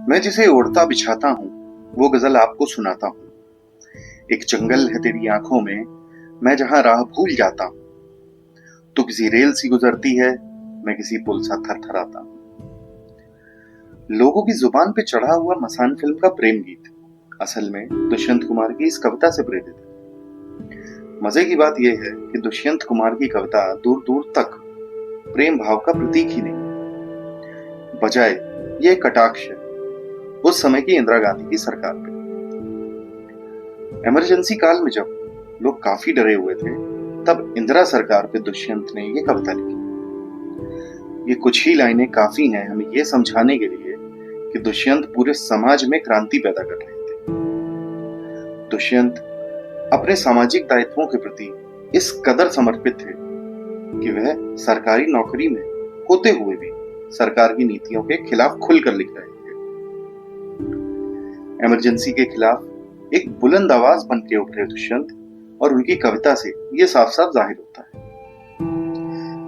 मैं जिसे ओढ़ता बिछाता हूँ वो गजल आपको सुनाता हूँ। एक जंगल है तेरी आंखों में, मैं जहां राह भूल जाता हूँ। तू किसी रेल सी गुजरती है, मैं किसी पुल सा थरथराता हूँ। लोगों की जुबान पे चढ़ा हुआ मसान फिल्म का प्रेम गीत असल में दुष्यंत कुमार की इस कविता से प्रेरित है। मजे की बात यह है कि दुष्यंत कुमार की कविता दूर दूर तक प्रेम भाव का प्रतीक ही नहीं, बजाय ये कटाक्ष है उस समय की इंदिरा गांधी की सरकार पे। इमरजेंसी काल में जब लोग काफी डरे हुए थे, तब इंदिरा सरकार पे दुष्यंत ने ये कविता लिखी। ये कुछ ही लाइनें काफी हैं हमें ये समझाने के लिए कि दुष्यंत पूरे समाज में क्रांति पैदा कर रहे थे। दुष्यंत अपने सामाजिक दायित्वों के प्रति इस कदर समर्पित थे कि वह सरकारी नौकरी में होते हुए भी सरकार की नीतियों के खिलाफ खुलकर लिख रहे थे। इमरजेंसी के खिलाफ एक बुलंद आवाज बन के उभरे दुष्यंत, और उनकी कविता से ये साफ साफ जाहिर होता है।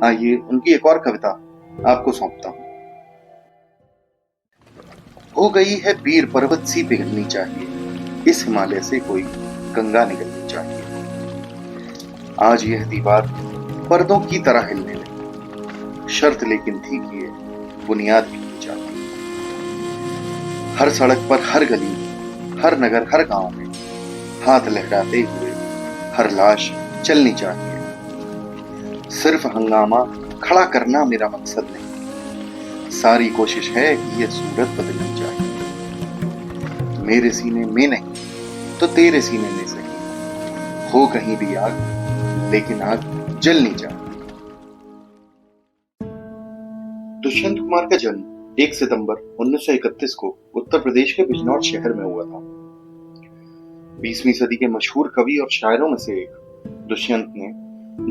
आइए उनकी एक और कविता आपको सौंपता हूं। हो गई है पीर पर्वत सी पिघलनी चाहिए, इस हिमालय से कोई गंगा निकलनी चाहिए। आज यह दीवार पर्दों की तरह हिलने लगी, शर्त लेकिन थी कि ये बुनियाद भी की जाती। हर सड़क पर, हर गली, हर नगर, हर गांव में हाथ लहराते हुए हर लाश चलनी चाहिए। सिर्फ हंगामा खड़ा करना मेरा मकसद नहीं, सारी कोशिश है कि यह सूरत बदलनी चाहिए। मेरे सीने में नहीं तो तेरे सीने में सही, हो कहीं भी आग लेकिन आग जलनी चाहिए। दुष्यंत कुमार का जन्म 1 सितंबर 1931 को उत्तर प्रदेश के बिजनौर शहर में हुआ था। 20वीं सदी के मशहूर कवि और शायरों में से एक दुष्यंत ने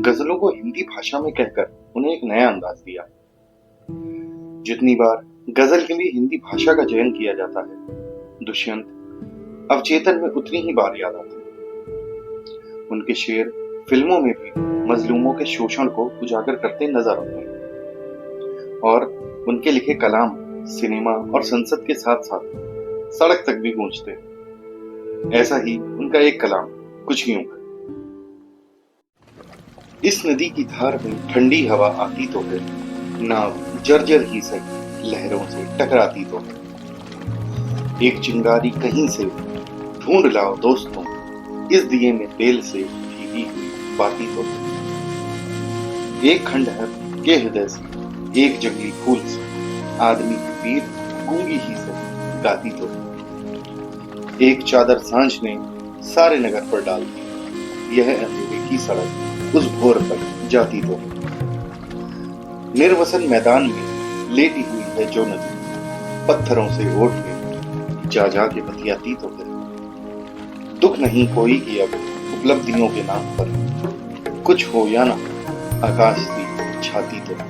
गजलों को हिंदी भाषा में कहकर उन्हें एक नया अंदाज दिया। जितनी बार गजल के लिए हिंदी भाषा का चयन किया जाता है, दुष्यंत अवचेतन में उतनी ही बार याद आते हैं। उनके शेर फिल्मों में भी मजलूमों के शोषण को उजागर करते नजर आते हैं, और उनके लिखे कलाम सिनेमा और संसद के साथ साथ सड़क तक भी गूंजते हैं। ऐसा ही उनका एक कलाम कुछ यूं है। इस नदी की धार में ठंडी हवा आती तो है, नाव जर्जर ही सही लहरों से टकराती तो है। एक चिंगारी कहीं से ढूंढ लाओ दोस्तों, इस दिए में तेल से भीगी हुई बाती तो है। एक खंडहर के हृदय से, एक जंगली फूल से आदमी की पीर गूंगी ही से गाती तो है। एक चादर सांझ ने सारे नगर पर डाल दी, यह अंधेरे की सड़क उस भोर पर जाती तो है। निर्वसन मैदान में लेटी हुई है जो नदी, पत्थरों से ओढ़ के जा जा के बतियाती तो है। दुख नहीं कोई की अब उपलब्धियों के नाम पर, कुछ हो या ना आकाश की छाती तो है।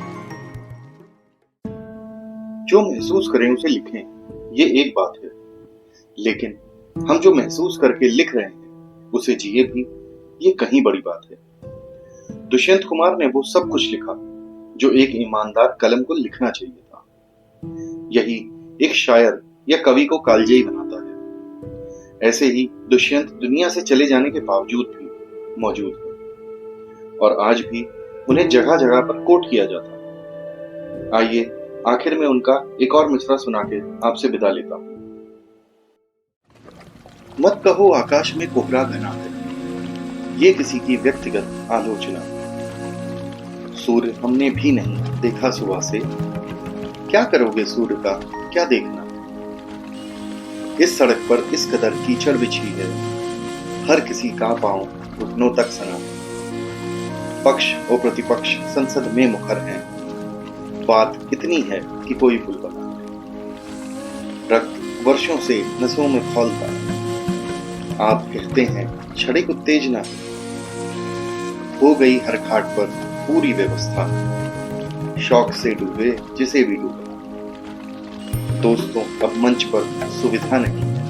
जो महसूस करें उसे लिखें, ये एक बात है, लेकिन हम जो महसूस करके लिख रहे हैं उसे जिए भी, ये कहीं बड़ी बात है। दुष्यंत कुमार ने वो सब कुछ लिखा जो एक ईमानदार कलम को लिखना चाहिए था। यही एक शायर या कवि को कालजयी बनाता है। ऐसे ही दुष्यंत दुनिया से चले जाने के बावजूद भी मौजूद है, और आज भी उन्हें जगह जगह पर कोट किया जाता है। आइए आखिर में उनका एक और मिसरा सुना के आपसे विदा लेता हूं। मत कहो आकाश में कोहरा घना है, ये किसी की व्यक्तिगत आलोचना। सूर्य हमने भी नहीं देखा सुबह से, क्या करोगे सूर्य का क्या देखना। इस सड़क पर इस कदर कीचड़ बिछी है, हर किसी का पांव घुटनों तक सना है। पक्ष और प्रतिपक्ष संसद में मुखर हैं, बात इतनी है कि कोई पुल बना है। रक्त वर्षों से नसों में खौलता है, आप कहते हैं क्षणिक उत्तेजना। हो गई हर घाट पर पूरी व्यवस्था, शौक से डूबे जिसे भी डूबा। दोस्तों अब मंच पर सुविधा नहीं है,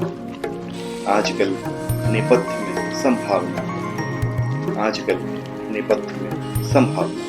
आजकल नेपथ्य में संभावना, आजकल नेपथ्य में संभावना।